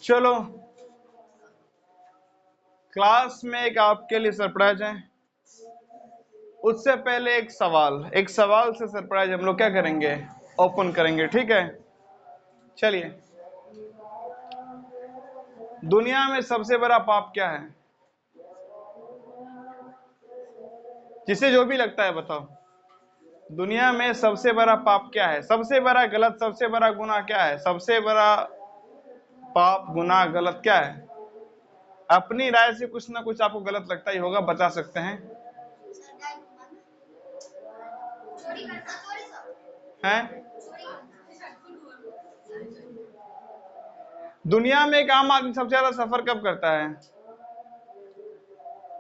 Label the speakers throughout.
Speaker 1: चलो, क्लास में एक आपके लिए सरप्राइज है। उससे पहले एक सवाल से सरप्राइज हम लोग क्या करेंगे, ओपन करेंगे, ठीक है। चलिए, दुनिया में सबसे बड़ा पाप क्या है? जिसे जो भी लगता है बताओ। दुनिया में सबसे बड़ा पाप क्या है? सबसे बड़ा गलत, सबसे बड़ा गुनाह क्या है? सबसे बड़ा पाप, गुनाह, गलत क्या है? अपनी राय से कुछ ना कुछ आपको गलत लगता ही होगा, बता सकते हैं। हैं? दुनिया में एक आम आदमी सबसे ज्यादा सफर कब करता है?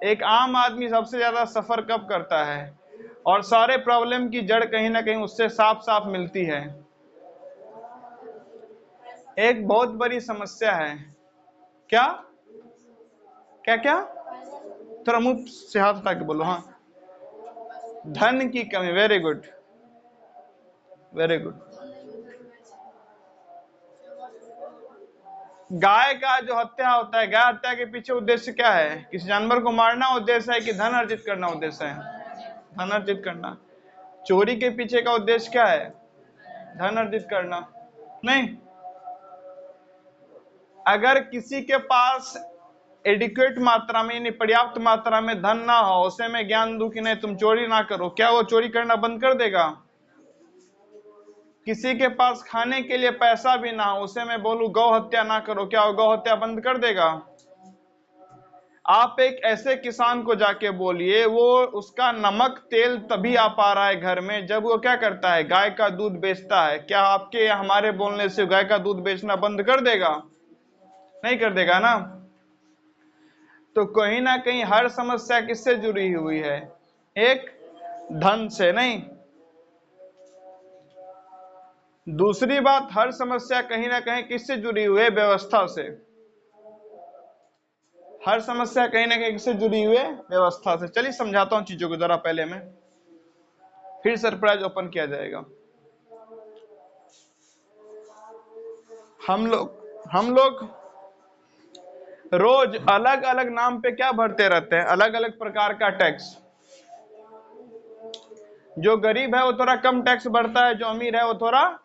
Speaker 1: एक आम आदमी सबसे ज्यादा सफर कब करता है? और सारे प्रॉब्लम की जड़ कहीं ना कहीं उससे साफ साफ मिलती है। एक बहुत बड़ी समस्या है। क्या क्या क्या? थोड़ा मुंह से हाथ उठा के बोलो। हाँ, धन की कमी। Very good, very good. गाय का जो हत्या होता है, गाय हत्या के पीछे उद्देश्य क्या है? किसी जानवर को मारना उद्देश्य है कि धन अर्जित करना उद्देश्य है? धन अर्जित करना। चोरी के पीछे का उद्देश्य क्या है? धन अर्जित करना नहीं। अगर किसी के पास एडिक्वेट मात्रा में, यानी पर्याप्त मात्रा में धन ना हो, उसे मैं ज्ञान दूं कि नहीं तुम चोरी ना करो, क्या वो चोरी करना बंद कर देगा? किसी के पास खाने के लिए पैसा भी ना हो, उसे मैं बोलूं गौ हत्या ना करो, क्या वो गौ हत्या बंद कर देगा? आप एक ऐसे किसान को जाके बोलिए, वो उसका नमक तेल तभी आ पा रहा है घर में जब वो क्या करता है, गाय का दूध बेचता है। क्या आपके या हमारे बोलने से गाय का दूध बेचना बंद कर देगा? नहीं कर देगा ना। तो कहीं ना कहीं हर समस्या किससे जुड़ी हुई है? एक, धन से। नहीं, दूसरी बात, हर समस्या कहीं ना कहीं किससे जुड़ी हुई है? व्यवस्था से। हर समस्या कहीं ना कहीं किससे जुड़ी हुई है? व्यवस्था से। चलिए समझाता हूं चीजों को जरा पहले में, फिर सरप्राइज ओपन किया जाएगा। हम लोग रोज अलग अलग नाम पे क्या भरते रहते हैं? अलग अलग प्रकार का टैक्स। जो गरीब है वो थोड़ा कम टैक्स भरता है, जो अमीर है वो थोड़ा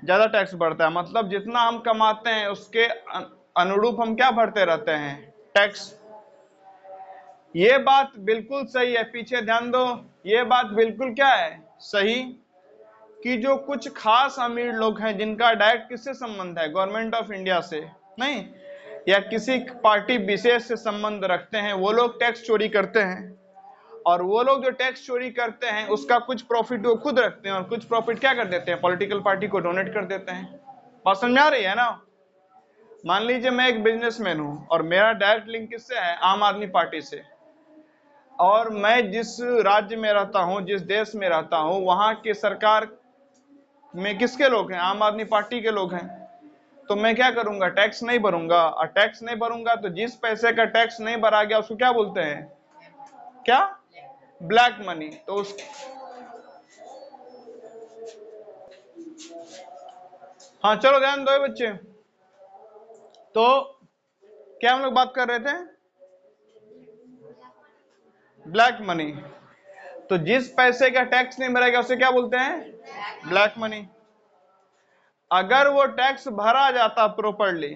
Speaker 1: ज्यादा टैक्स भरता है। मतलब जितना हम कमाते हैं उसके अनुरूप हम क्या भरते रहते हैं? टैक्स। ये बात बिल्कुल सही है, पीछे ध्यान दो। ये बात बिल्कुल क्या है? सही, कि जो कुछ खास अमीर लोग हैं जिनका डायरेक्ट किससे संबंध है? गवर्नमेंट ऑफ इंडिया से नहीं, या किसी पार्टी विशेष से संबंध रखते हैं, वो लोग टैक्स चोरी करते हैं। और वो लोग जो टैक्स चोरी करते हैं उसका कुछ प्रॉफिट वो खुद रखते हैं और कुछ प्रॉफिट क्या कर देते हैं? पॉलिटिकल पार्टी को डोनेट कर देते हैं। बात समझ आ रही है ना? मान लीजिए मैं एक बिजनेसमैन हूं और मेरा डायरेक्ट लिंक किससे है? आम आदमी पार्टी से। और मैं जिस राज्य में रहता हूं, जिस देश में रहता हूं, वहां की सरकार में किसके लोग हैं? आम आदमी पार्टी के लोग हैं। तो मैं क्या करूंगा? टैक्स नहीं भरूंगा। और टैक्स नहीं भरूंगा तो जिस पैसे का टैक्स नहीं भरा गया उसको क्या बोलते हैं? क्या? Black money. तो उस हाँ, चलो ध्यान दो बच्चे। तो क्या हम लोग बात कर रहे थे? Black money. तो जिस पैसे का टैक्स नहीं भरेगा उसे क्या बोलते हैं? Black money. अगर वो टैक्स भरा जाता प्रॉपर्ली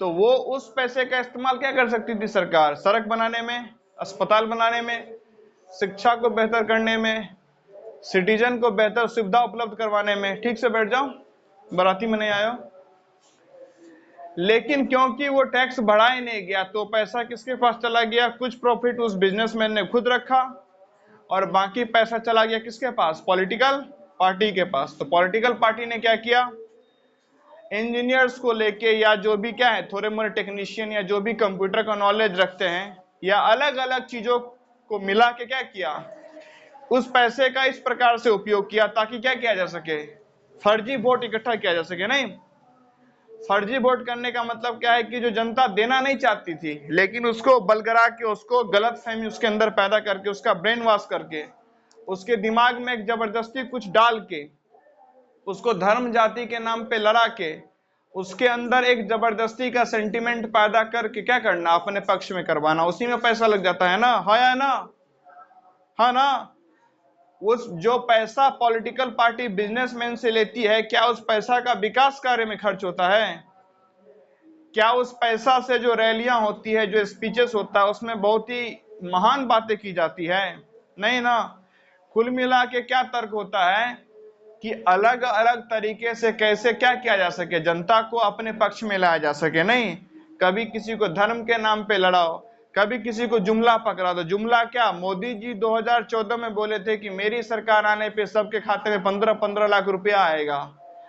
Speaker 1: तो वो उस पैसे का इस्तेमाल क्या कर सकती थी सरकार? सड़क बनाने में, अस्पताल बनाने में, शिक्षा को बेहतर करने में, सिटीजन को बेहतर सुविधा उपलब्ध करवाने में। ठीक से बैठ जाओ, बाराती में नहीं आयो। लेकिन क्योंकि वो टैक्स बढ़ा ही नहीं गया तो पैसा किसके पास चला गया? कुछ प्रॉफिट उस बिजनेसमैन ने खुद रखा और बाकी पैसा चला गया किसके पास? पॉलिटिकल पार्टी के पास। तो पॉलिटिकल पार्टी ने क्या किया? इंजीनियर्स को लेके, या जो भी क्या है थोड़े मोरे टेक्नीशियन, या जो भी कंप्यूटर का नॉलेज रखते हैं, या अलग अलग चीजों को मिला के क्या किया? उस पैसे का इस प्रकार से उपयोग किया ताकि क्या किया जा सके? फर्जी वोट इकट्ठा किया जा सके। नहीं, फर्जी वोट करने का मतलब क्या है? कि जो जनता देना नहीं चाहती थी लेकिन उसको बलगरा के, उसको गलत फहमी उसके अंदर पैदा करके, उसका ब्रेन वॉश करके, उसके दिमाग में एक जबरदस्ती कुछ डाल के, उसको धर्म जाति के नाम पे लड़ा के, उसके अंदर एक जबरदस्ती का सेंटिमेंट पैदा करके क्या करना, अपने पक्ष में करवाना, उसी में पैसा लग जाता है ना, है या ना, हाँ ना। उस जो पैसा पॉलिटिकल पार्टी बिजनेसमैन से लेती है, क्या उस पैसा का विकास कार्य में खर्च होता है? क्या उस पैसा से जो रैलियां होती है, जो स्पीचेस होता है, उसमें बहुत ही महान बातें की जाती है? नहीं ना। कुल मिला के क्या तर्क होता है कि अलग अलग तरीके से कैसे क्या किया जा सके, जनता को अपने पक्ष में लाया जा सके। नहीं, कभी किसी को धर्म के नाम पे लड़ाओ, कभी किसी को जुमला पकड़ा दो। जुमला क्या, मोदी जी 2014 में बोले थे कि मेरी सरकार आने पे सबके खाते में 15-15 लाख रुपया आएगा।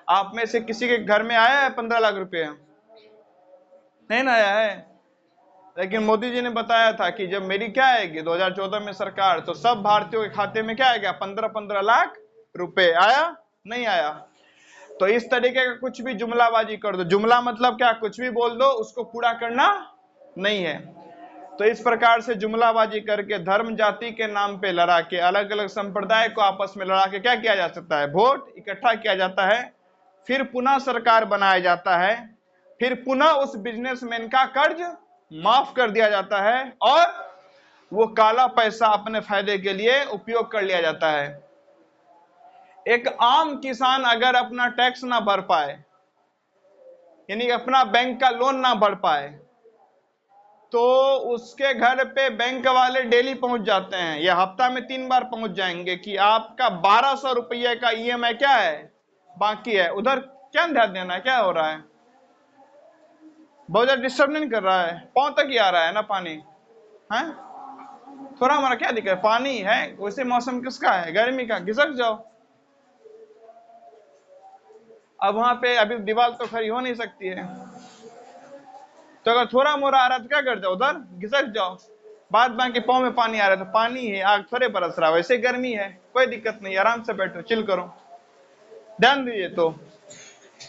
Speaker 1: आप में से किसी के घर में आया है 15 लाख रुपया? नहीं ना आया है। लेकिन मोदी जी ने बताया था कि जब मेरी क्या आएगी 2014 में सरकार, तो सब भारतीयों के खाते में क्या आएगा, 15-15 लाख रुपए। आया? नहीं आया। तो इस तरीके का कुछ भी जुमलाबाजी कर दो। जुमला मतलब क्या, कुछ भी बोल दो, उसको पूरा करना नहीं है। तो इस प्रकार से जुमलाबाजी करके, धर्म जाति के नाम पे लड़ा के, अलग अलग संप्रदाय को आपस में लड़ा के क्या किया जा सकता है, वोट इकट्ठा किया जाता है, फिर पुनः सरकार बनाया जाता है, फिर पुनः उस बिजनेसमैन का कर्ज माफ कर दिया जाता है और वो काला पैसा अपने फायदे के लिए उपयोग कर लिया जाता है। एक आम किसान अगर अपना टैक्स ना भर पाए, यानी अपना बैंक का लोन ना भर पाए, तो उसके घर पे बैंक वाले डेली पहुंच जाते हैं, या हफ्ता में 3 बार पहुंच जाएंगे कि आपका 1200 रुपये का ईएमआई क्या है, बाकी है। उधर क्या ध्यान देना है, क्या हो रहा है? बहुत ज्यादा डिस्टर्ब नहीं कर रहा है? पांव तक ही आ रहा है ना पानी, है? थोड़ा हमारा क्या दिक्कत है, पानी है। वैसे मौसम किसका है, गर्मी का, घिसक जाओ। अब वहां पे अभी दीवार तो खड़ी हो नहीं सकती है, तो अगर थोड़ा मोरा आ रहा है तो क्या कर जाओ, उधर घिसक जाओ। बाद बाकी पाँव में पानी आ रहा है तो पानी है, आग थोड़े बरस रहा है, वैसे गर्मी है, कोई दिक्कत नहीं, आराम से बैठो, चिल करो। ध्यान दीजिए। तो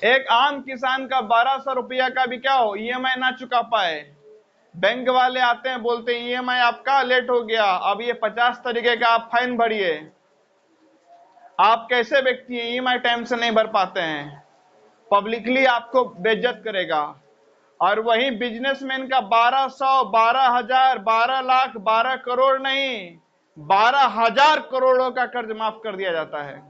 Speaker 1: एक आम किसान का 1200 रुपया का भी क्या हो, ईएमआई ना चुका पाए, बैंक वाले आते हैं, बोलते हैं ईएमआई आपका लेट हो गया, अब ये 50 तरीके का आप फाइन भरिए। आप कैसे व्यक्ति हैं, ईएमआई टाइम से नहीं भर पाते हैं, पब्लिकली आपको बेइज्जत करेगा। और वही बिजनेसमैन का 1200, 12,000, 12 लाख, 12 करोड़ नहीं, 12,000 करोड़ों का कर्ज माफ कर दिया जाता है।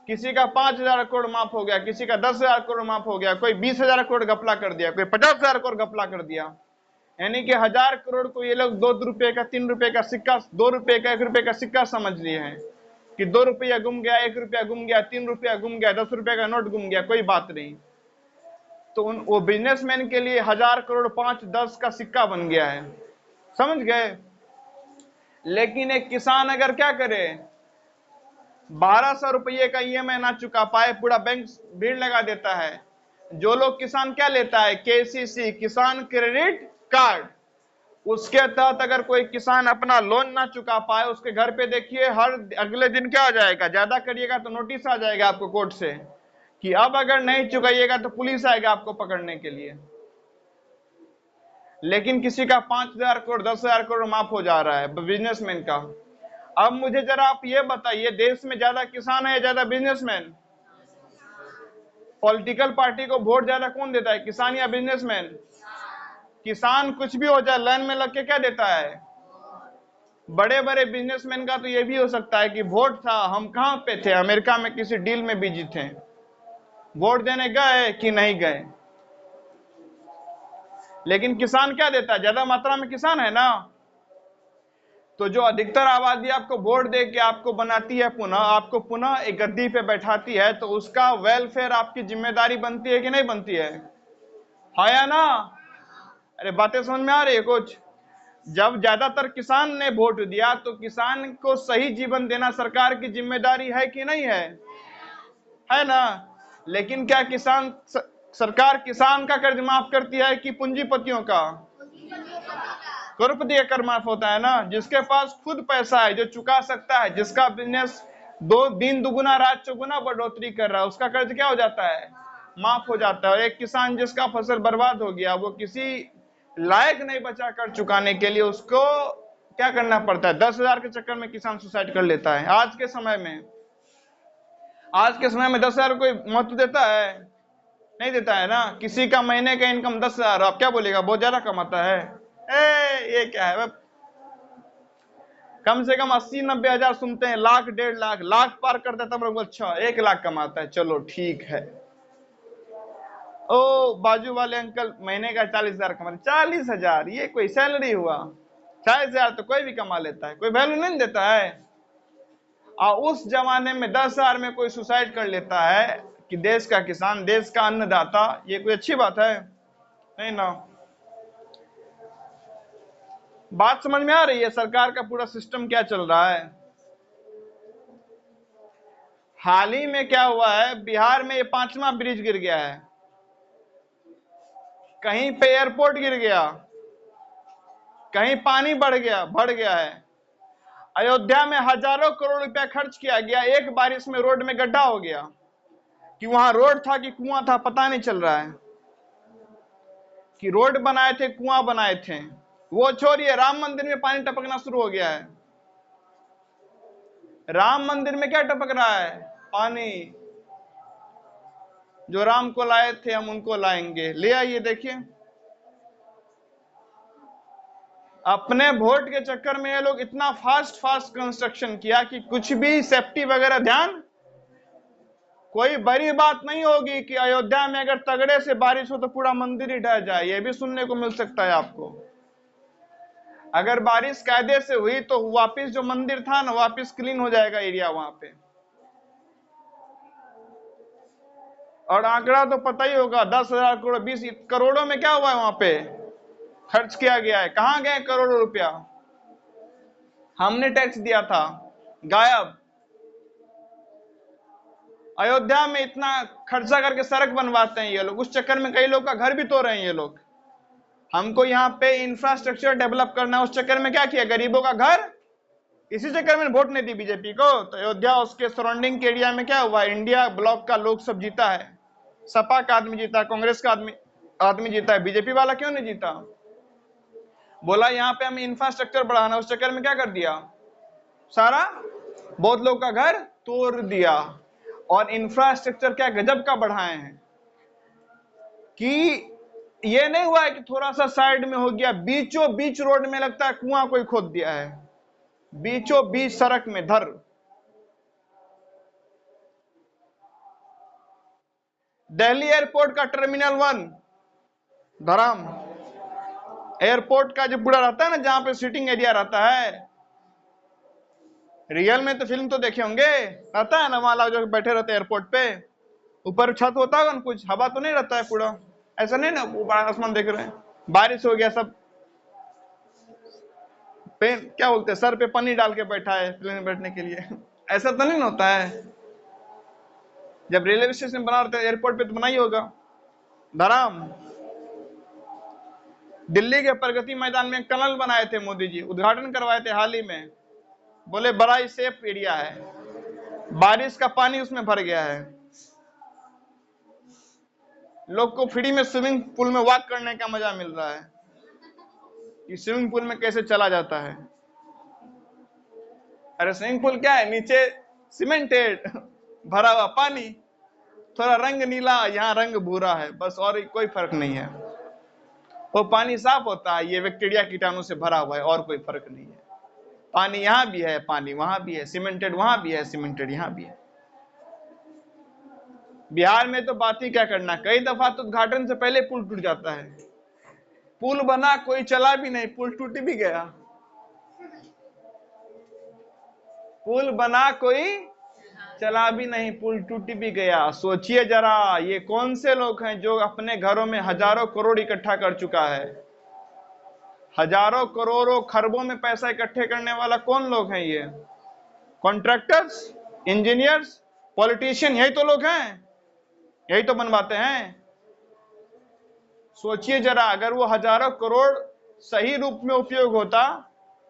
Speaker 1: किसी का 5,000 करोड़ माफ हो गया, किसी का 10,000 करोड़ माफ हो गया, कोई 20,000 करोड़ घपला कर दिया, कोई 50,000 करोड़ घपला कर दिया। यानी कि 1,000 करोड़ को ये लोग 2 रुपए का, 3 रुपए का सिक्का, 2 रुपए का, 1 रुपए का सिक्का समझ लिए हैं कि 2 रुपया गुम गया, 1 रुपया गुम गया, 3 रुपया गुम गया, 10 रुपए का नोट गुम गया, कोई बात नहीं। तो वो बिजनेसमैन के लिए 1,000 करोड़ 5, 10 का सिक्का बन गया है, समझ गए? लेकिन एक किसान अगर क्या करे, 1200 रुपये का ईएमआई ना चुका पाए, पूरा बैंक भीड़ लगा देता है। जो लोग किसान क्या लेता है, केसीसी, किसान क्रेडिट कार्ड, उसके तहत अगर कोई किसान अपना लोन ना चुका पाए, उसके घर पे देखिए हर अगले दिन क्या हो जाएगा, ज्यादा करिएगा तो नोटिस आ जाएगा आपको कोर्ट से कि अब अगर नहीं चुकाइएगा तो पुलिस आएगा आपको पकड़ने के लिए। लेकिन किसी का 5,000 करोड़, 10,000 करोड़ माफ हो जा रहा है, बिजनेसमैन का। अब मुझे जरा आप ये बताइए, देश में ज्यादा किसान है या ज्यादा बिजनेसमैन? पॉलिटिकल पार्टी को वोट ज्यादा कौन देता है, किसान या बिजनेसमैन? किसान कुछ भी हो जाए लाइन में लग के क्या देता है, बड़े बड़े बिजनेसमैन का तो ये भी हो सकता है कि वोट था, हम कहां पे थे, अमेरिका में किसी डील में बिजी थे, वोट देने गए कि नहीं गए। लेकिन किसान क्या देता है, ज्यादा मात्रा में किसान है ना। तो जो अधिकतर आबादी आपको वोट दे के आपको बनाती है, पुनः आपको पुनः एक गद्दी पे बैठाती है, तो उसका वेलफेयर आपकी जिम्मेदारी बनती है कि नहीं बनती है या ना? अरे बातें समझ में आ रही है कुछ? जब ज्यादातर किसान ने वोट दिया, तो किसान को सही जीवन देना सरकार की जिम्मेदारी है कि नहीं है ना? लेकिन क्या सरकार किसान का कर्ज माफ करती है कि पूंजीपतियों का? करोड़पति कर माफ होता है ना। जिसके पास खुद पैसा है, जो चुका सकता है, जिसका बिजनेस 2 दिन दुगुना रात चौगुना बढ़ोतरी कर रहा है, उसका कर्ज क्या हो जाता है, माफ हो जाता है। और एक किसान जिसका फसल बर्बाद हो गया, वो किसी लायक नहीं बचा कर चुकाने के लिए, उसको क्या करना पड़ता है, 10,000 के चक्कर में किसान सुसाइड कर लेता है। आज के समय में 10,000 कोई महत्व देता है? नहीं देता है ना। किसी का महीने का इनकम 10,000, आप क्या बोलेगा बहुत ज्यादा कमाता है? ये क्या है? कम से कम 80-90 हजार सुनते हैं, लाख 1.5 लाख, लाख पार करते हैं तब लोग अच्छा 1 लाख कमाता है, चलो ठीक है। ओ बाजू वाले अंकल महीने का 40,000 कमाते, 40,000 ये कोई सैलरी हुआ? 40,000 तो कोई भी कमा लेता है, कोई वैल्यू नहीं देता है। और उस जमाने में 10,000 में कोई सुसाइड कर लेता है कि देश का किसान, देश का अन्नदाता, ये कोई अच्छी बात है? नहीं ना। बात समझ में आ रही है सरकार का पूरा सिस्टम क्या चल रहा है? हाल ही में क्या हुआ है, बिहार में ये 5वां ब्रिज गिर गया है, कहीं पे एयरपोर्ट गिर गया, कहीं पानी बढ़ गया है। अयोध्या में हजारों करोड़ रुपया खर्च किया गया, एक बारिश में रोड में गड्ढा हो गया, कि वहां रोड था कि कुआं था पता नहीं चल रहा है, कि रोड बनाए थे कुआं बनाए थे। वो छोड़िए, राम मंदिर में पानी टपकना शुरू हो गया है। राम मंदिर में क्या टपक रहा है? पानी। जो राम को लाए थे हम उनको लाएंगे, ले आइए देखिए। अपने वोट के चक्कर में ये लोग इतना फास्ट फास्ट कंस्ट्रक्शन किया कि कुछ भी सेफ्टी वगैरह ध्यान, कोई बड़ी बात नहीं होगी कि अयोध्या में अगर तगड़े से बारिश हो तो पूरा मंदिर ही ढह जाए, ये भी सुनने को मिल सकता है आपको। अगर बारिश कायदे से हुई तो वापिस जो मंदिर था ना, वापिस क्लीन हो जाएगा एरिया वहां पे। और आंकड़ा तो पता ही होगा, 10,000 करोड़, 20 करोड़ों में क्या हुआ है वहां पे खर्च किया गया है। कहां गए करोड़ों रुपया? हमने टैक्स दिया था, गायब। अयोध्या में इतना खर्चा करके सड़क बनवाते हैं ये लोग, उस चक्कर में कई लोग का घर भी तोड़ रहे हैं ये लोग। हमको यहाँ पे इंफ्रास्ट्रक्चर डेवलप करना है, उस चक्कर में क्या किया, गरीबों का घर। इसी चक्कर में वोट नहीं दी बीजेपी को। तो अयोध्या उसके सराउंडिंग के एरिया में क्या हुआ, इंडिया ब्लॉक का लोग सब जीता है, सपा का आदमी जीता, कांग्रेस का आदमी जीता है, बीजेपी वाला क्यों नहीं जीता? बोला यहाँ पे हमें इंफ्रास्ट्रक्चर बढ़ाना, उस चक्कर में क्या कर दिया, सारा बहुत लोग का घर तोड़ दिया। और इंफ्रास्ट्रक्चर क्या गजब का बढ़ाए हैं कि ये नहीं हुआ है कि थोड़ा सा साइड में हो गया, बीचों बीच रोड में लगता है कुआं कोई खोद दिया है, बीचों बीच सड़क में धर। दिल्ली एयरपोर्ट का टर्मिनल 1 धराम, एयरपोर्ट का जो पूरा रहता है ना, जहां पे सीटिंग एरिया रहता है, रियल में तो फिल्म तो देखे होंगे, रहता है ना वहां जो बैठे रहते हैं एयरपोर्ट पे, ऊपर छत होता है, कुछ हवा तो नहीं रहता है पूरा, ऐसा नहीं ना, वो बड़ा आसमान देख रहे हैं, बारिश हो गया सब पे क्या बोलते हैं, सर पे पानी डाल के बैठा है प्लेन में बैठने के लिए ऐसा तो नहीं होता है। जब रेलवे स्टेशन बना रहे थे एयरपोर्ट पे तो बनाई होगा। धराम, दिल्ली के प्रगति मैदान में टनल बनाए थे मोदी जी, उद्घाटन करवाए थे हाल ही में, बोले बड़ा ही सेफ एरिया है, बारिश का पानी उसमें भर गया है, लोग को फ्री में स्विमिंग पूल में वॉक करने का मजा मिल रहा है कि स्विमिंग पूल में कैसे चला जाता है। अरे स्विमिंग पूल क्या है, नीचे सीमेंटेड भरा हुआ पानी, थोड़ा रंग नीला, यहाँ रंग भूरा है, बस और कोई फर्क नहीं है। वो पानी साफ होता है, ये बैक्टीरिया कीटाणु से भरा हुआ है, और कोई फर्क नहीं है। पानी यहाँ भी है, पानी वहां भी है, सीमेंटेड वहां भी है, सीमेंटेड यहाँ भी है। बिहार में तो बात ही क्या करना, कई दफा तो उद्घाटन से पहले पुल टूट जाता है। पुल बना, कोई चला भी नहीं, पुल टूट भी गया। पुल बना, कोई चला भी नहीं, पुल टूट भी गया। सोचिए जरा, ये कौन से लोग हैं जो अपने घरों में हजारों करोड़ इकट्ठा कर चुका है, हजारों करोड़ों खरबों में पैसा इकट्ठे करने वाला कौन लोग हैं? ये कॉन्ट्रैक्टर्स, इंजीनियर्स, पॉलिटिशियन, यही तो लोग हैं, यही तो बनवाते हैं। सोचिए जरा, अगर वो हजारों करोड़ सही रूप में उपयोग होता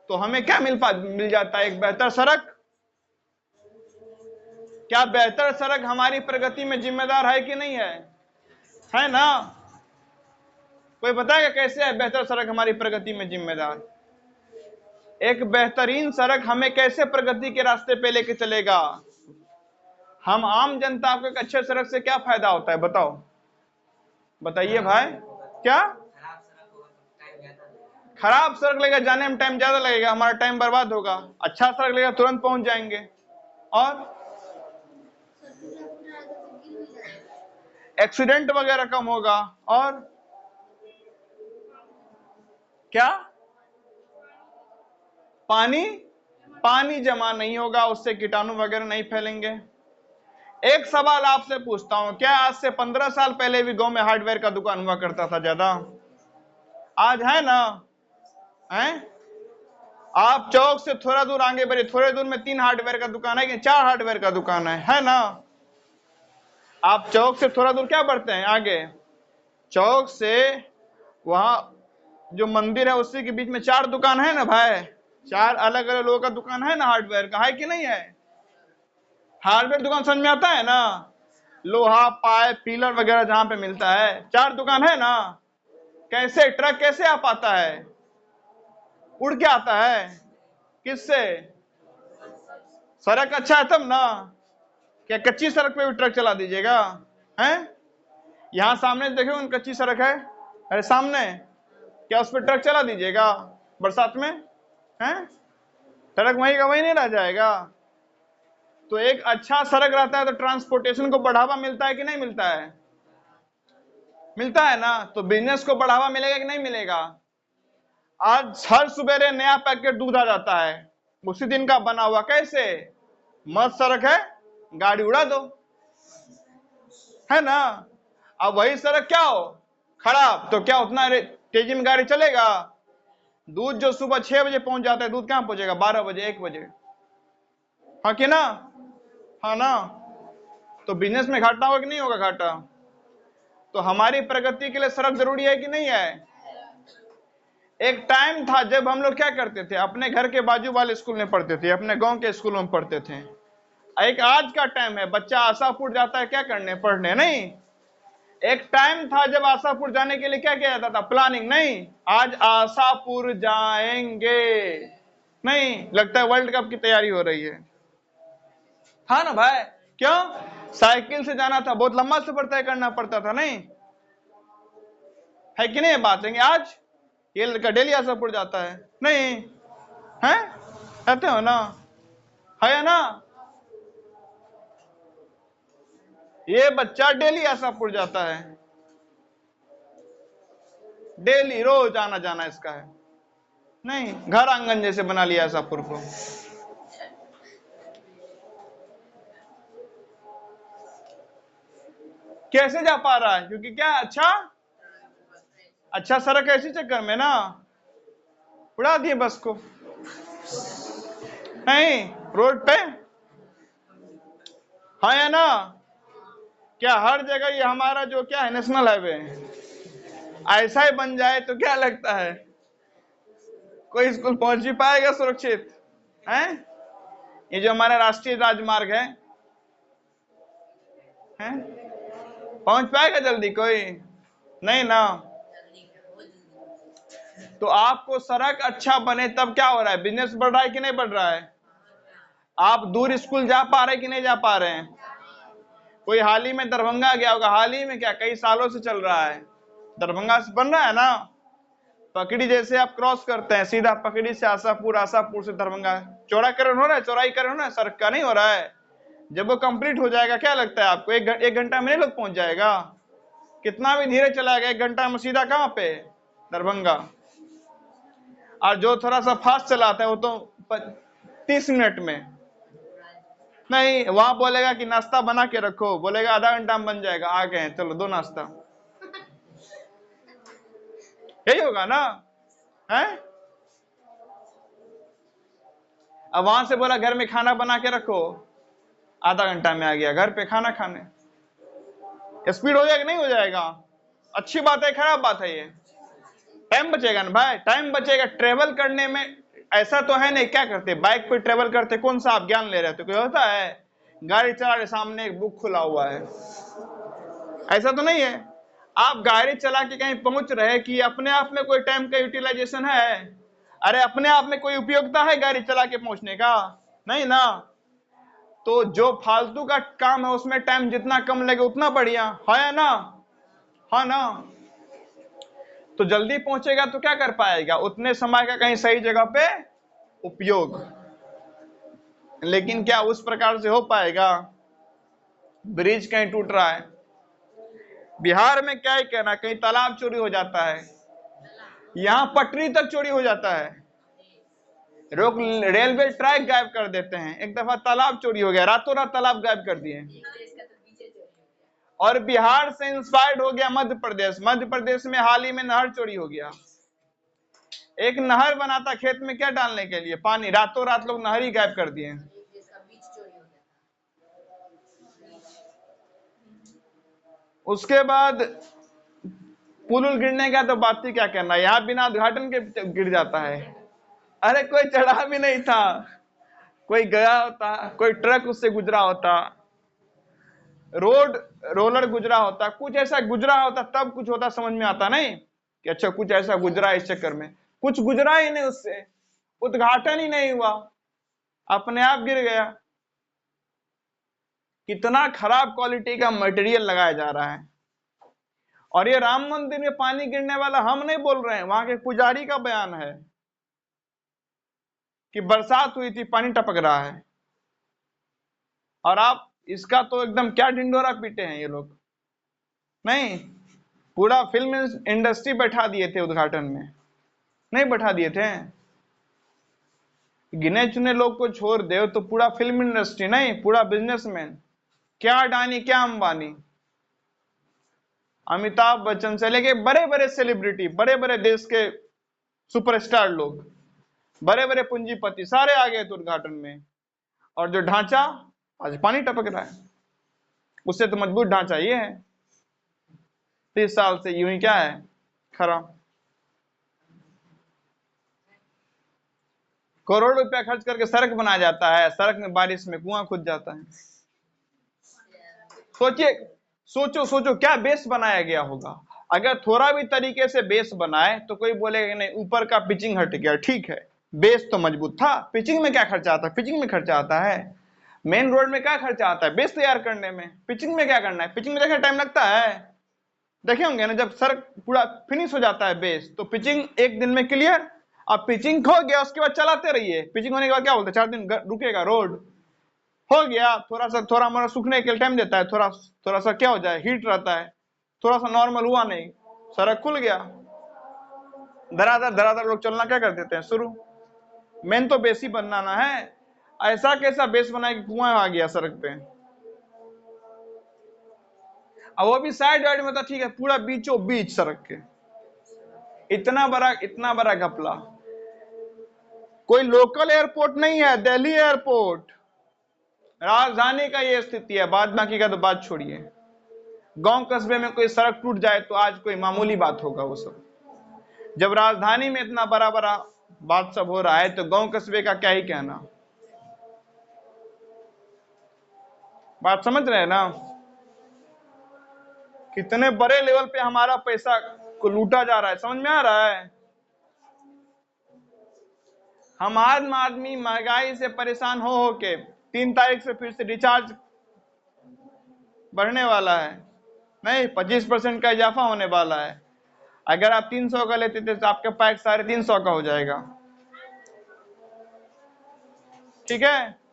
Speaker 1: तो हमें क्या मिल जाता, एक बेहतर सड़क। क्या बेहतर सड़क हमारी प्रगति में जिम्मेदार है कि नहीं है ना? कोई बताएगा कैसे है बेहतर सड़क हमारी प्रगति में जिम्मेदार? एक बेहतरीन सड़क हमें कैसे प्रगति के रास्ते पे लेके चलेगा? हम आम जनता को एक अच्छे सड़क से क्या फायदा होता है बताओ? बताइए भाई, क्या खराब सड़क लगेगा, जाने में टाइम ज्यादा लगेगा, हमारा टाइम बर्बाद होगा। अच्छा सड़क लगेगा, तुरंत पहुंच जाएंगे। और एक्सीडेंट वगैरह कम होगा। और क्या, पानी पानी जमा नहीं होगा, उससे कीटाणु वगैरह नहीं फैलेंगे। एक सवाल आपसे पूछता हूं, क्या आज से 15 साल पहले भी गांव में हार्डवेयर का दुकान हुआ करता था ज्यादा? आज है ना? है? आप चौक से थोड़ा दूर आगे बढ़े, थोड़े दूर में 3 हार्डवेयर का दुकान है कि 4 हार्डवेयर का दुकान है ना? आप चौक से थोड़ा दूर क्या बढ़ते हैं आगे, चौक से वहां जो मंदिर है उसी के बीच में 4 दुकान है ना भाई, 4 अलग अलग लोगों का दुकान है ना हार्डवेयर का, है कि नहीं है? हार्डवेयर दुकान समझ में आता है ना? लोहा पाइप पिलर वगैरह जहां पे मिलता है, 4 दुकान है ना? कैसे ट्रक कैसे आ पाता है? उड़ के आता है। किससे? सड़क अच्छा है तब ना। क्या कच्ची सड़क पे भी ट्रक चला दीजिएगा? हैं? यहां सामने देखो कच्ची सड़क है, अरे सामने, क्या उस पर ट्रक चला दीजिएगा बरसात में? हैं? सड़क वहीं का वहीं नहीं रह जाएगा। तो एक अच्छा सड़क रहता है तो ट्रांसपोर्टेशन को बढ़ावा मिलता है कि नहीं मिलता है? मिलता है ना। तो बिजनेस को बढ़ावा मिलेगा कि नहीं मिलेगा? आज हर सुबेरे नया पैकेट दूध आ जाता है, उसी दिन का बना हुआ। कैसे? मस्त सड़क है, गाड़ी उड़ा दो, है ना? अब वही सड़क क्या हो, खराब, तो क्या उतना तेजी में गाड़ी चलेगा? दूध जो सुबह 6 बजे पहुंच जाता है, दूध कहां पहुंचेगा 12 बजे 1 बजे? हाँ कि ना? हाँ ना? तो बिजनेस में घाटा होगा कि नहीं होगा घाटा? तो हमारी प्रगति के लिए सड़क जरूरी है कि नहीं है? एक टाइम था जब हम लोग क्या करते थे, अपने घर के बाजू वाले स्कूल में पढ़ते थे, अपने गांव के स्कूलों में पढ़ते थे। एक आज का टाइम है, बच्चा आशापुर जाता है क्या करने, पढ़ने नहीं। एक टाइम था जब आशापुर जाने के लिए क्या किया जाता था, प्लानिंग नहीं। आज आशापुर जाएंगे नहीं, लगता है वर्ल्ड कप की तैयारी हो रही है। हाँ ना भाई? क्यों? साइकिल से जाना था, बहुत लंबा सफर तय करना पड़ता था, नहीं है कि नहीं? बात है आज ये लड़का डेली आशापुर जाता है, नहीं है? कहते हो ना, है ना? ये बच्चा डेली आशापुर जाता है, डेली रोज आना जाना इसका है, नहीं घर आंगन जैसे बना लिया आशापुर को। कैसे जा पा रहा है? क्योंकि क्या, अच्छा सड़क ऐसी चक्कर में ना उड़ा दिए बस को, नहीं रोड पे, हाँ या ना? क्या हर जगह ये हमारा जो क्या है नेशनल हाईवे ऐसा ही बन जाए तो क्या लगता है कोई स्कूल पहुंच भी पाएगा सुरक्षित? है? ये जो हमारा राष्ट्रीय राजमार्ग है, पहुंच पाएगा जल्दी कोई? नहीं ना। तो आपको सड़क अच्छा बने तब क्या हो रहा है, बिजनेस बढ़ रहा है कि नहीं बढ़ रहा है? आप दूर स्कूल जा पा रहे हैं कि नहीं जा पा रहे हैं? कोई हाल ही में दरभंगा गया होगा, हाल ही में क्या कई सालों से चल रहा है, दरभंगा से बन रहा है ना। पकड़ी जैसे आप क्रॉस करते हैं सीधा पकड़ी से आशापुर, आशापुर से दरभंगा, चौड़ाकरण हो रहा है, चौड़ाईकरण हो रहा है, सड़क का नहीं हो रहा है। जब वो कंप्लीट हो जाएगा क्या लगता है आपको 1 घंटा में नहीं लोग पहुंच जाएगा? कितना भी धीरे चलाएगा 1 घंटा में सीधा कहां पे, दरभंगा। और जो थोड़ा सा फास्ट चलाता है वो तो 30 मिनट में, नहीं वहां बोलेगा कि नाश्ता बना के रखो, बोलेगा आधा घंटा में बन जाएगा, आ गए चलो 2 नाश्ता, यही होगा ना? है? अब वहां से बोला घर में खाना बना के रखो, आधा घंटा में आ गया घर पे खाना खाने। स्पीड हो जाएगा नहीं हो जाएगा? अच्छी बात है खराब बात है ये? टाइम बचेगा ना भाई, टाइम बचेगा ट्रेवल करने में। ऐसा तो है नहीं, क्या करते बाइक पे ट्रेवल करते, कौन सा आप ज्ञान ले रहे थे, कोई होता है गाड़ी चला रहे सामने एक बुक खुला हुआ है, ऐसा तो नहीं है। आप गाड़ी चला के कहीं पहुंच रहे कि अपने आप में कोई टाइम का यूटिलाइजेशन है? अरे अपने आप में कोई उपयोगिता है गाड़ी चला के पहुंचने का? नहीं ना। तो जो फालतू का काम है उसमें टाइम जितना कम लगे उतना बढ़िया है ना? हाँ ना, तो जल्दी पहुंचेगा तो क्या कर पाएगा, उतने समय का कहीं सही जगह पे उपयोग। लेकिन क्या उस प्रकार से हो पाएगा? ब्रिज कहीं टूट रहा है, बिहार में क्या ही कहना, कहीं तालाब चोरी हो जाता है, यहाँ पटरी तक चोरी हो जाता है, रोक रेलवे ट्रैक गायब कर देते हैं। एक दफा तालाब चोरी हो गया, रातों रात तालाब गायब कर दिए। और बिहार से इंस्पायर्ड हो गया मध्य प्रदेश, मध्य प्रदेश में हाल ही में नहर चोरी हो गया। एक नहर बना था खेत में क्या डालने के लिए, पानी, रातों रात लोग नहर ही गायब कर दिए। उसके बाद पुल गिरने का तो बात ही क्या करना, यहाँ बिना उद्घाटन के गिर जाता है। अरे कोई चढ़ा भी नहीं था, कोई गया होता, कोई ट्रक उससे गुजरा होता, रोड रोलर गुजरा होता, कुछ ऐसा गुजरा होता तब कुछ होता, समझ में आता नहीं कि अच्छा कुछ ऐसा गुजरा, इस चक्कर में कुछ गुजरा ही नहीं, उससे उद्घाटन ही नहीं हुआ, अपने आप गिर गया। कितना खराब क्वालिटी का मटेरियल लगाया जा रहा है। और ये राम मंदिर में पानी गिरने वाला हम नहीं बोल रहे हैं, वहां के पुजारी का बयान है कि बरसात हुई थी, पानी टपक रहा है। और आप इसका तो एकदम क्या ढिंडोरा पीटे हैं ये लोग। नहीं, पूरा फिल्म इंडस्ट्री बैठा दिए थे उद्घाटन में, नहीं बैठा दिए थे। गिने चुने लोग को छोड़ दे तो पूरा फिल्म इंडस्ट्री, नहीं पूरा बिजनेसमैन, क्या अडानी क्या अंबानी, अमिताभ बच्चन से लेके बड़े बड़े सेलिब्रिटी, बड़े बड़े देश के सुपरस्टार लोग, बड़े बड़े पूंजीपति सारे आ गए थे उद्घाटन में। और जो ढांचा आज पानी टपक रहा है, उससे तो मजबूत ढांचा ये है, 30 साल से यूं ही क्या है खरा। करोड़ रुपया खर्च करके सड़क बनाया जाता है, सड़क में बारिश में कुआं खुद जाता है। सोचिए, सोचो सोचो क्या बेस बनाया गया होगा। अगर थोड़ा भी तरीके से बेस बनाए तो कोई बोलेगा कि नहीं ऊपर का पिचिंग हट गया, ठीक है बेस तो मजबूत था, पिचिंग में क्या खर्चा आता है, पिचिंग में खर्चा आता है, मेन रोड में क्या खर्चा आता है बेस तैयार करने में, पिचिंग में क्या करना है, पिचिंग में देखने टाइम लगता है। देखे होंगे ना, जब सड़क पूरा फिनिश हो जाता है बेस तो पिचिंग एक दिन में क्लियर। अब पिचिंग हो गया उसके बाद चलाते रहिए, पिचिंग होने के बाद क्या बोलते हैं 4 दिन रुकेगा रोड, हो गया थोड़ा मोड़ा सूखने के लिए टाइम देता है, थोड़ा सा क्या हो जाए हीट रहता है, थोड़ा सा नॉर्मल हुआ नहीं, सड़क खुल गया, धराधर लोग चलना क्या कर देते हैं शुरू। मेन तो बेस ही बनाना है, ऐसा कैसा बेस बनाए कि कुआं आ गया सड़क पे। अब वो भी साइड वाइड में था, ठीक है पूरा बीचों बीच सड़क के, इतना बड़ा घपला। कोई लोकल एयरपोर्ट नहीं है, दिल्ली एयरपोर्ट, राजधानी का ये स्थिति है, बाद बाकी का तो बात छोड़िए। गांव कस्बे में कोई सड़क टूट जाए तो आज कोई मामूली बात होगा वो सब, जब राजधानी में इतना बड़ा बात सब हो रहा है तो गांव कस्बे का क्या ही कहना। बात समझ रहे हैं ना, कितने बड़े लेवल पे हमारा पैसा को लूटा जा रहा है, समझ में आ रहा है। हम आम आदमी महंगाई से परेशान हो के 3 तारीख से फिर से रिचार्ज बढ़ने वाला है, नहीं 25% का इजाफा होने वाला है। अगर आप 300 का लेते थे तो आपके पैक 350 का हो जाएगा, ठीक है।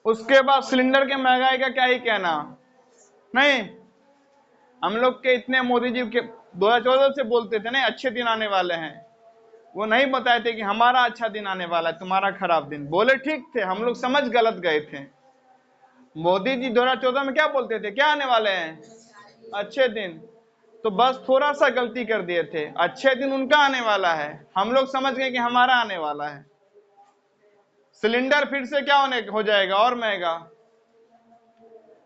Speaker 1: उसके बाद सिलेंडर के महंगाई का क्या ही कहना। नहीं, हम लोग के इतने मोदी जी के 2014 से बोलते थे ना अच्छे दिन आने वाले हैं, वो नहीं बताए थे कि हमारा अच्छा दिन आने वाला है, तुम्हारा खराब दिन। बोले ठीक थे, हम लोग समझ गलत गए थे। मोदी जी 2014 में क्या बोलते थे, क्या आने वाले हैं अच्छे दिन, तो बस थोड़ा सा गलती कर दिए थे, अच्छे दिन उनका आने वाला है, हम लोग समझ गए कि हमारा आने वाला है। सिलेंडर फिर से क्या हो जाएगा और महंगा,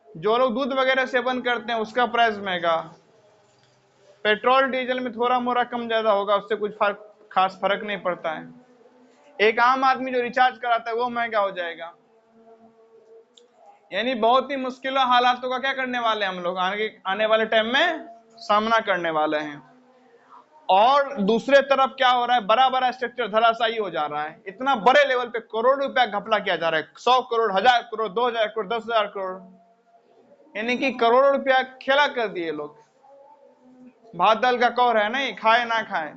Speaker 1: जो लोग दूध वगैरह सेवन करते हैं उसका प्राइस महंगा, पेट्रोल डीजल में थोड़ा मोड़ा कम ज्यादा होगा, उससे कुछ खास फर्क नहीं पड़ता है। एक आम आदमी जो रिचार्ज कराता है वो महंगा हो जाएगा। यानी बहुत ही मुश्किल हालातों का क्या करने वाले हम लोग आने वाले टाइम में सामना करने वाले हैं। और दूसरे तरफ क्या हो रहा है, बड़ा बड़ा स्ट्रक्चर धराशायी हो जा रहा है। इतना बड़े लेवल पे करोड़ रुपया घपला किया जा रहा है, 100 करोड़, 1000 करोड़, 2000 करोड़, 10,000 करोड़, यानी कि करोड़ों रुपया खेला कर दिए लोग। भात दाल का कौर है नहीं, खाए ना खाए,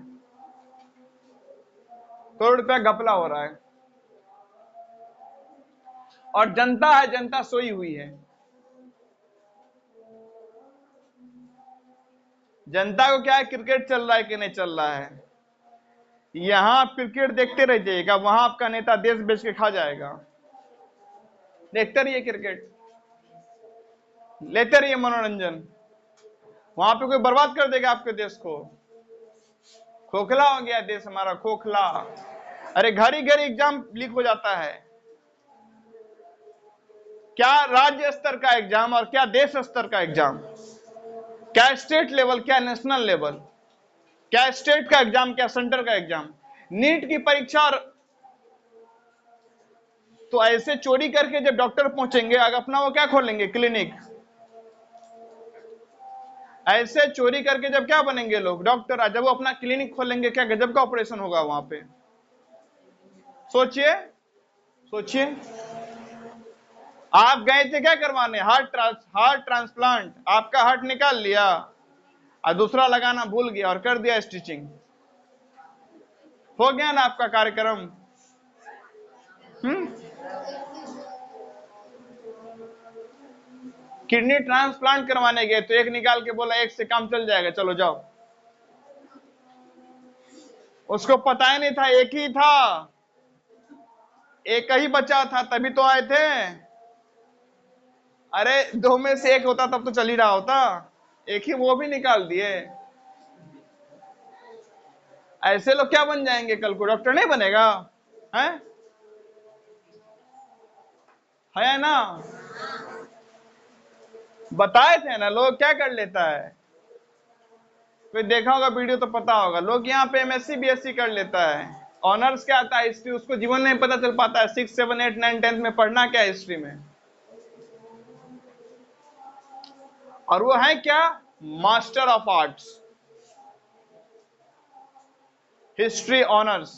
Speaker 1: करोड़ रुपया घपला हो रहा है। और जनता है, जनता सोई हुई है। जनता को क्या है, क्रिकेट चल रहा है कि नहीं चल रहा है, यहां आप क्रिकेट देखते रह जाइएगा, वहां आपका नेता देश बेच के खा जाएगा। देखते रहिए क्रिकेट, लेते रहिए मनोरंजन, वहां पे कोई बर्बाद कर देगा आपके देश को। खोखला हो गया देश हमारा, खोखला। अरे घर ही घर एग्जाम लीक हो जाता है, क्या राज्य स्तर का एग्जाम और क्या देश स्तर का एग्जाम, क्या स्टेट लेवल, क्या नेशनल लेवल, क्या स्टेट का एग्जाम, क्या सेंटर का एग्जाम, नीट की परीक्षा। और तो ऐसे चोरी करके जब डॉक्टर पहुंचेंगे, अगर अपना वो क्या खोलेंगे, क्लिनिक। ऐसे चोरी करके जब क्या बनेंगे लोग, डॉक्टर। जब वो अपना क्लिनिक खोलेंगे, क्या गजब का ऑपरेशन होगा वहां पे। सोचिए, सोचिए, आप गए थे क्या करवाने, हार्ट ट्रांसप्लांट, आपका हार्ट निकाल लिया और दूसरा लगाना भूल गया और कर दिया स्टिचिंग, हो गया ना आपका कार्यक्रम। किडनी ट्रांसप्लांट करवाने गए तो एक निकाल के बोला एक से काम चल जाएगा, चलो जाओ। उसको पता ही नहीं था, एक ही था, एक ही बचा था, तभी तो आए थे। अरे दो में से एक होता तब तो चल ही रहा होता, एक ही वो भी निकाल दिए। ऐसे लोग क्या बन जाएंगे, कल को डॉक्टर नहीं बनेगा, है ना। बताए थे ना, लोग क्या कर लेता है, कोई देखा होगा वीडियो तो पता होगा। लोग यहाँ पे एमएससी बीएससी कर लेता है, ऑनर्स क्या आता है हिस्ट्री, उसको जीवन में पता चल पाता है 6, 7, 8, 9, 10 में पढ़ना क्या है हिस्ट्री में। और वो है क्या, master of arts, history honours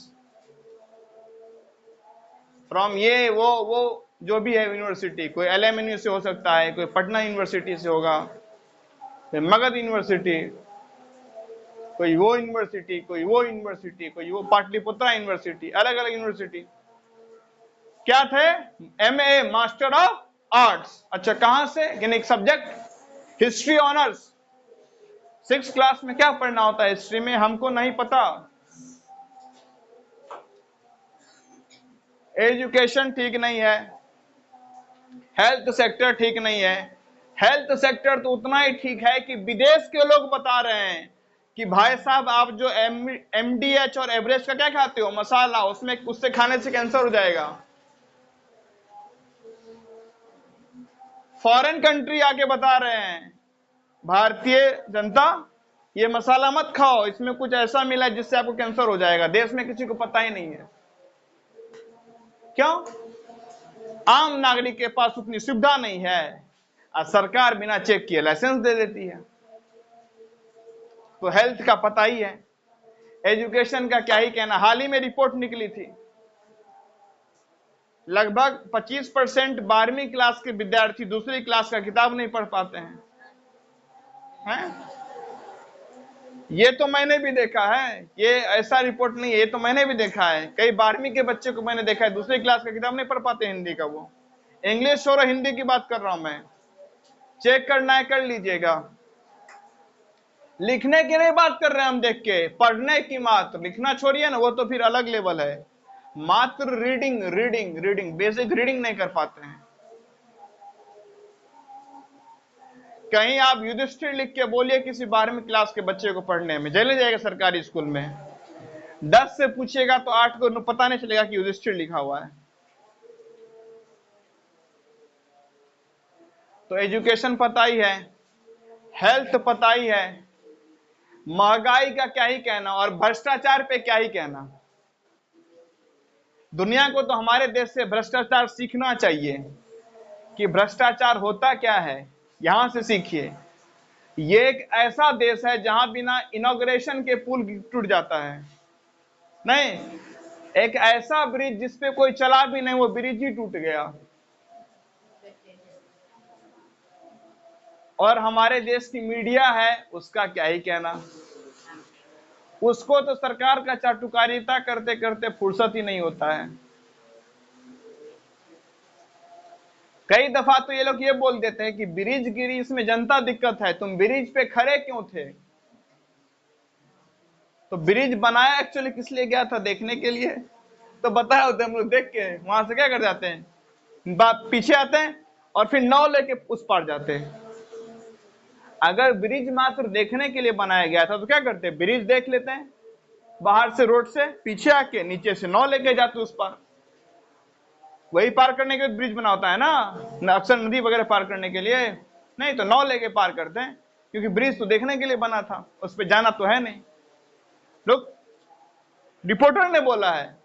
Speaker 1: from ये वो जो भी है यूनिवर्सिटी, कोई एलएमएनयू से हो सकता है, कोई पटना यूनिवर्सिटी से होगा, कोई मगध यूनिवर्सिटी, कोई वो यूनिवर्सिटी, कोई वो यूनिवर्सिटी, कोई वो पाटलिपुत्रा यूनिवर्सिटी, अलग अलग यूनिवर्सिटी। क्या थे, एमए मास्टर ऑफ आर्ट्स। अच्छा कहां से, यानी सब्जेक्ट हिस्ट्री ऑनर्स। 6 क्लास में क्या पढ़ना होता है हिस्ट्री में, हमको नहीं पता। एजुकेशन ठीक नहीं है, हेल्थ सेक्टर ठीक नहीं है। हेल्थ सेक्टर तो उतना ही ठीक है कि विदेश के लोग बता रहे हैं कि भाई साहब आप जो एमडीएच और एवरेस्ट का क्या खाते हो, मसाला, उसमें उससे खाने से कैंसर हो जाएगा। फॉरेन कंट्री आके बता रहे हैं भारतीय जनता ये मसाला मत खाओ, इसमें कुछ ऐसा मिला है जिससे आपको कैंसर हो जाएगा। देश में किसी को पता ही नहीं है, क्यों, आम नागरिक के पास उतनी सुविधा नहीं है और सरकार बिना चेक किए लाइसेंस दे देती है। तो हेल्थ का पता ही है, एजुकेशन का क्या ही कहना। हाल ही में रिपोर्ट निकली थी, लगभग 25% 12वीं क्लास के विद्यार्थी दूसरी क्लास का किताब नहीं पढ़ पाते हैं? ये तो मैंने भी देखा है, ये ऐसा रिपोर्ट नहीं है, ये तो मैंने भी देखा है। कई 12वीं के बच्चे को मैंने देखा है दूसरी क्लास का किताब नहीं पढ़ पाते हिंदी का, वो इंग्लिश और हिंदी की बात कर रहा हूं मैं। चेक करना है कर लीजिएगा, लिखने की नहीं बात कर रहे हैं हम, देख के पढ़ने की, मात्र लिखना छोड़िए ना, वो तो फिर अलग लेवल है। मात्र reading reading reading, basic reading नहीं कर पाते हैं। कहीं आप युधिष्ठिर लिख के बोलिए किसी 12वीं क्लास के बच्चे को पढ़ने में, चले जाएगा सरकारी स्कूल में। 10 से पूछेगा तो 8 को पता नहीं चलेगा कि युधिष्ठिर लिखा हुआ है। तो एजुकेशन पता ही है, हेल्थ पता ही है, महंगाई का क्या ही कहना, और भ्रष्टाचार पे क्या ही कहना। दुनिया को तो हमारे देश से भ्रष्टाचार सीखना चाहिए कि भ्रष्टाचार होता क्या है, यहां से सीखिए। ये एक ऐसा देश है जहां बिना इनॉग्रेशन के पुल टूट जाता है। नहीं, एक ऐसा ब्रिज जिसपे कोई चला भी नहीं, वो ब्रिज ही टूट गया। और हमारे देश की मीडिया है, उसका क्या ही कहना। उसको तो सरकार का चाटुकारिता करते करते फुर्सत ही नहीं होता है। कई दफा तो ये लोग ये बोल देते हैं कि ब्रिज गिरी, इसमें जनता दिक्कत है, तुम ब्रिज पे खड़े क्यों थे? तो ब्रिज बनाया एक्चुअली किस लिए गया था? देखने के लिए। तो बताया होते हम लोग, देख के वहां से क्या कर जाते हैं, पीछे आते हैं और फिर नाव लेके उस पार जाते हैं। अगर ब्रिज मात्र देखने के लिए बनाया गया था तो क्या करते? ब्रिज देख लेते हैं बाहर से, रोड से, पीछे आके नीचे से नाव लेके जाते उस पार। वही पार करने के लिए ब्रिज बना होता है ना, अक्सर नदी वगैरह पार करने के लिए। नहीं तो नाव लेके पार करते हैं, क्योंकि ब्रिज तो देखने के लिए बना था, उस पर जाना तो है नहीं। लोग, रिपोर्टर ने बोला है,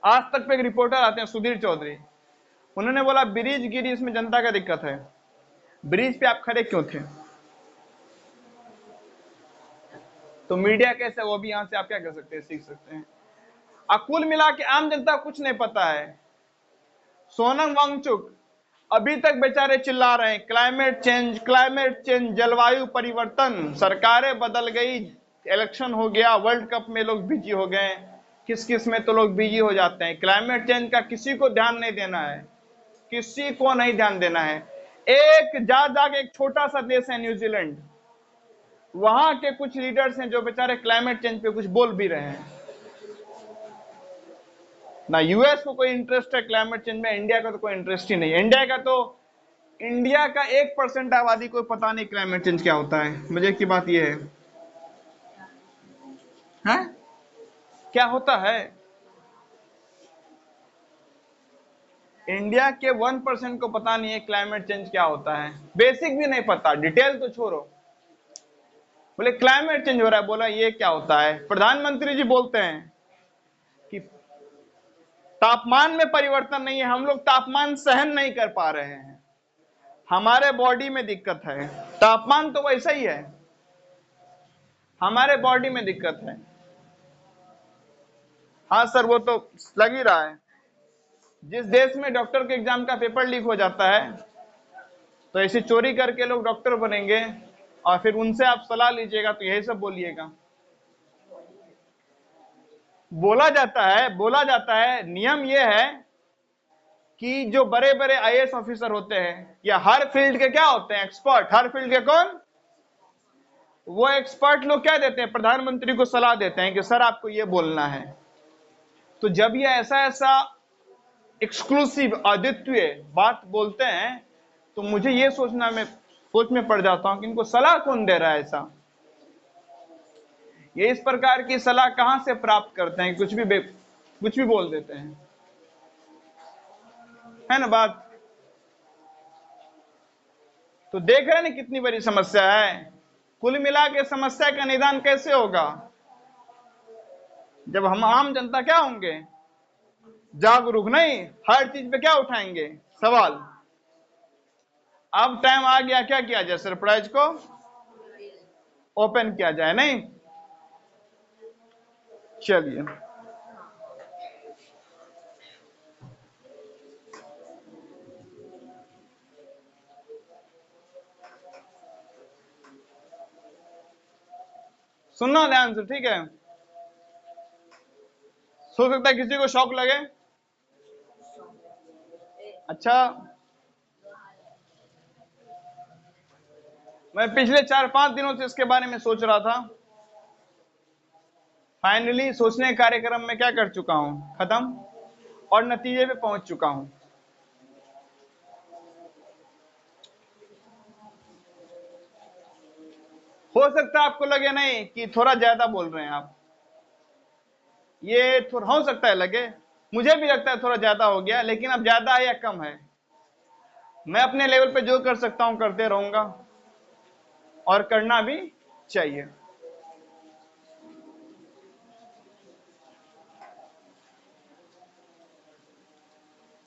Speaker 1: आज तक पे एक रिपोर्टर आते हैं सुधीर चौधरी, उन्होंने बोला ब्रिज गिरी, इसमें जनता का दिक्कत है, ब्रिज पे आप खड़े क्यों थे? तो मीडिया कैसे, वो भी यहां से आप क्या कर सकते हैं, सीख सकते हैं। कुल मिला के आम जनता को कुछ नहीं पता है। सोनम वांगचुक अभी तक बेचारे चिल्ला रहे हैं क्लाइमेट चेंज, क्लाइमेट चेंज, जलवायु परिवर्तन, सरकारें बदल गई, इलेक्शन हो गया, वर्ल्ड कप में लोग बिजी हो गए, किस किस में तो लोग बिजी हो जाते हैं। क्लाइमेट चेंज का किसी को ध्यान नहीं देना है, किसी को नहीं ध्यान देना है। एक जाके एक छोटा सा देश है न्यूजीलैंड, वहां के कुछ लीडर्स हैं जो बेचारे क्लाइमेट चेंज पे कुछ बोल भी रहे हैं। ना यूएस को कोई इंटरेस्ट है क्लाइमेट चेंज में, इंडिया का तो कोई इंटरेस्ट ही नहीं है। इंडिया का 1% आबादी को पता नहीं क्लाइमेट चेंज क्या होता है। मजे की बात यह है क्या होता है? इंडिया के 1% को पता नहीं है क्लाइमेट चेंज क्या होता है, बेसिक भी नहीं पता, डिटेल तो छोड़ो। बोले क्लाइमेट चेंज हो रहा है, बोला ये क्या होता है? प्रधानमंत्री जी बोलते हैं कि तापमान में परिवर्तन नहीं है, हम लोग तापमान सहन नहीं कर पा रहे हैं, हमारे बॉडी में दिक्कत है। तापमान तो वैसा ही है, हमारे बॉडी में दिक्कत है। हाँ सर, वो तो लग ही रहा है। जिस देश में डॉक्टर के एग्जाम का पेपर लीक हो जाता है, तो ऐसी चोरी करके लोग डॉक्टर बनेंगे और फिर उनसे आप सलाह लीजिएगा तो यही सब बोलिएगा। बोला जाता है, नियम यह है कि जो बड़े बड़े आईएएस ऑफिसर होते हैं या हर फील्ड के क्या होते हैं, एक्सपर्ट, हर फील्ड के कौन? वो एक्सपर्ट लोग क्या देते हैं, प्रधानमंत्री को सलाह देते हैं कि सर आपको ये बोलना है। तो जब ये ऐसा एक्सक्लूसिव, अद्वितीय बात बोलते हैं, तो मुझे ये सोच में पड़ जाता हूं कि इनको सलाह कौन दे रहा है ऐसा। ये इस प्रकार की सलाह कहां से प्राप्त करते हैं, कुछ भी बोल देते हैं, है ना बात? तो देख रहे हैं ना कितनी बड़ी समस्या है। कुल मिला के समस्या का निदान कैसे होगा? जब हम आम जनता क्या होंगे, जागरूक, नहीं हर चीज पे क्या उठाएंगे सवाल। अब टाइम आ गया, क्या किया जाए, सरप्राइज को ओपन किया जाए, नहीं? चलिए, सुनना ध्यान से, ठीक है? हो सकता है किसी को शौक लगे। अच्छा, मैं पिछले 4-5 दिनों से इसके बारे में सोच रहा था, फाइनली सोचने कार्यक्रम में क्या कर चुका हूं, खत्म, और नतीजे पे पहुंच चुका हूं। हो सकता है आपको लगे नहीं कि थोड़ा ज्यादा बोल रहे हैं आप, ये थोड़ा हो सकता है लगे, मुझे भी लगता है थोड़ा ज्यादा हो गया, लेकिन अब ज्यादा है या कम है, मैं अपने लेवल पे जो कर सकता हूं करते रहूंगा, और करना भी चाहिए।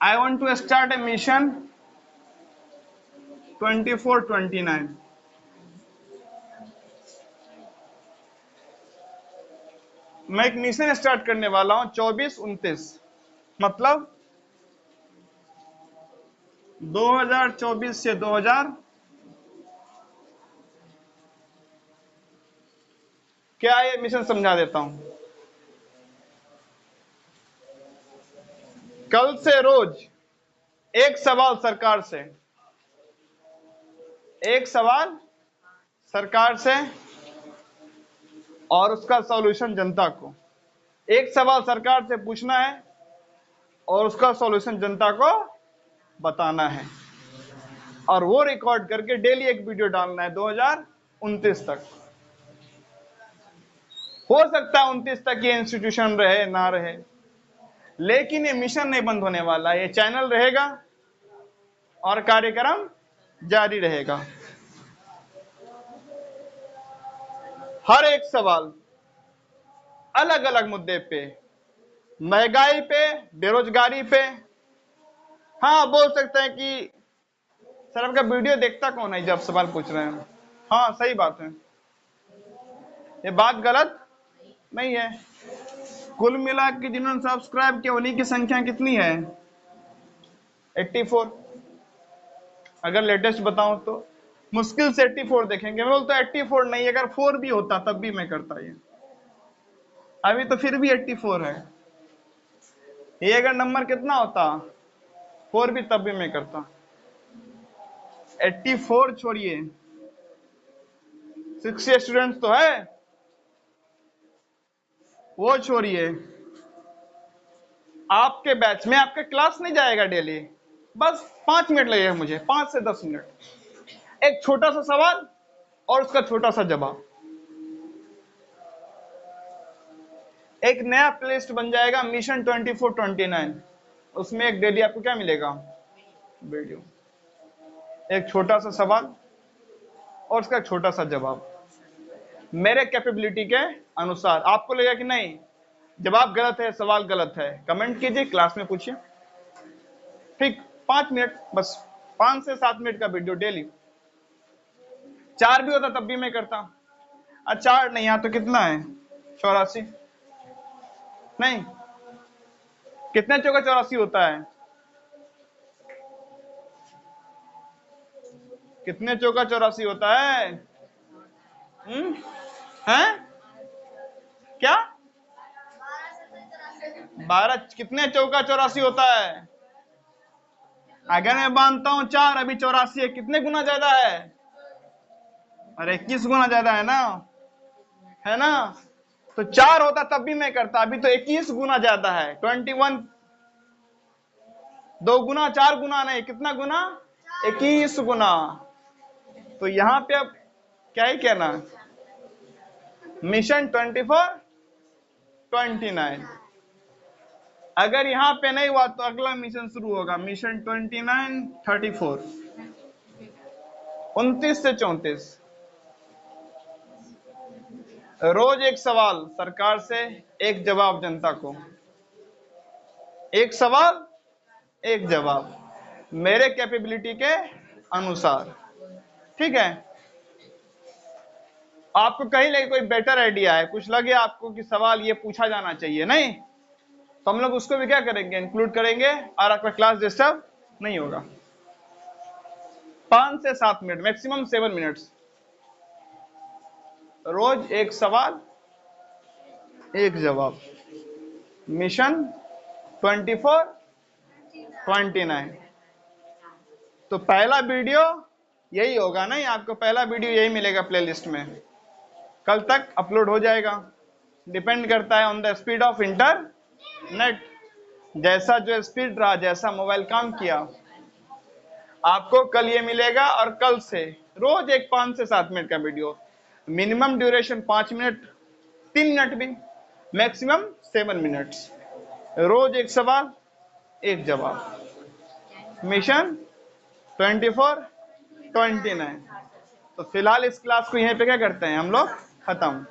Speaker 1: I want to start a mission 24-29. मैं एक मिशन स्टार्ट करने वाला हूं 24-29, मतलब 2024 से 2000, क्या ये मिशन समझा देता हूं। कल से रोज एक सवाल सरकार से, एक सवाल सरकार से और उसका सॉल्यूशन जनता को। एक सवाल सरकार से पूछना है और उसका सॉल्यूशन जनता को बताना है, और वो रिकॉर्ड करके डेली एक वीडियो डालना है 2029 तक। हो सकता है 29 तक ये इंस्टीट्यूशन रहे ना रहे, लेकिन ये मिशन नहीं बंद होने वाला, ये चैनल रहेगा और कार्यक्रम जारी रहेगा। हर एक सवाल अलग अलग मुद्दे पे, महंगाई पे, बेरोजगारी पे। हाँ, बोल सकते हैं कि सर आपका वीडियो देखता कौन है जब सवाल पूछ रहे हैं। हाँ सही बात है, ये बात गलत नहीं है। कुल मिला के जिन्होंने सब्सक्राइब किया उन्हीं की संख्या कितनी है? 84। अगर लेटेस्ट बताऊं तो मुश्किल से 84 देखेंगे। मैं बोलता 84 नहीं, अगर 4 भी होता तब भी मैं करता ये। अभी तो फिर भी 84 है। ये अगर नंबर कितना होता 4 भी, तब भी मैं करता। 84 छोड़िए, 60 स्टूडेंट्स तो है, वो छोड़िए। आपके बैच में आपके क्लास नहीं जाएगा डेली, बस 5 मिनट लगेगा मुझे, 5 से 10 मिनट। एक छोटा सा सवाल और उसका छोटा सा जवाब। एक नया प्लेलिस्ट बन जाएगा मिशन 24-29। उसमें एक डेली आपको क्या मिलेगा? वीडियो, एक छोटा सा सवाल और उसका छोटा सा जवाब, मेरे कैपेबिलिटी के अनुसार। आपको लगेगा कि नहीं जवाब गलत है, सवाल गलत है, कमेंट कीजिए, क्लास में पूछिए। ठीक, 5 मिनट, बस 5 से 7 मिनट का वीडियो डेली। 4 भी होता तब भी मैं करता। 4 नहीं, यहाँ तो कितना है? 84 नहीं, कितने चौका 84 होता है? कितने चौका 84 होता है? हैं? क्या? 12। कितने चौका 84 होता है? अगर मैं मानता हूं 4, अभी 84 है, कितने गुना ज्यादा है? अरे 21 गुना ज्यादा है ना, है ना? तो 4 होता तब भी मैं करता, अभी तो 21 गुना ज्यादा है। 21, 2 गुना, 4 गुना नहीं, कितना गुना? 21 गुना। तो यहां पे अब क्या ही कहना, मिशन 24-29। अगर यहां पे नहीं हुआ तो अगला मिशन शुरू होगा, मिशन 29-34, 29 से 34। रोज एक सवाल सरकार से, एक जवाब जनता को। एक सवाल, एक जवाब, मेरे कैपेबिलिटी के अनुसार। ठीक है? आपको कहीं लगे कोई बेटर आइडिया है, कुछ लगे आपको कि सवाल ये पूछा जाना चाहिए, नहीं, तो हम लोग उसको भी क्या करेंगे, इंक्लूड करेंगे, और आपका क्लास डिस्टर्ब नहीं होगा। 5 से 7 मिनट, मैक्सिमम 7 मिनट्स। रोज एक सवाल, एक जवाब, मिशन 24-29। तो पहला वीडियो यही होगा, नहीं? आपको पहला वीडियो यही मिलेगा प्लेलिस्ट में, कल तक अपलोड हो जाएगा। डिपेंड करता है on the speed of internet. जैसा जो स्पीड रहा, जैसा मोबाइल काम किया, आपको कल ये मिलेगा। और कल से रोज एक 5 से 7 मिनट का video, minimum duration 5 minute, 3 minute भी, मैक्सिमम 7 मिनट्स। रोज एक सवाल, एक जवाब, मिशन 24-29। तो फिलहाल इस क्लास को यहीं पे क्या करते हैं हम लोग, खत्म।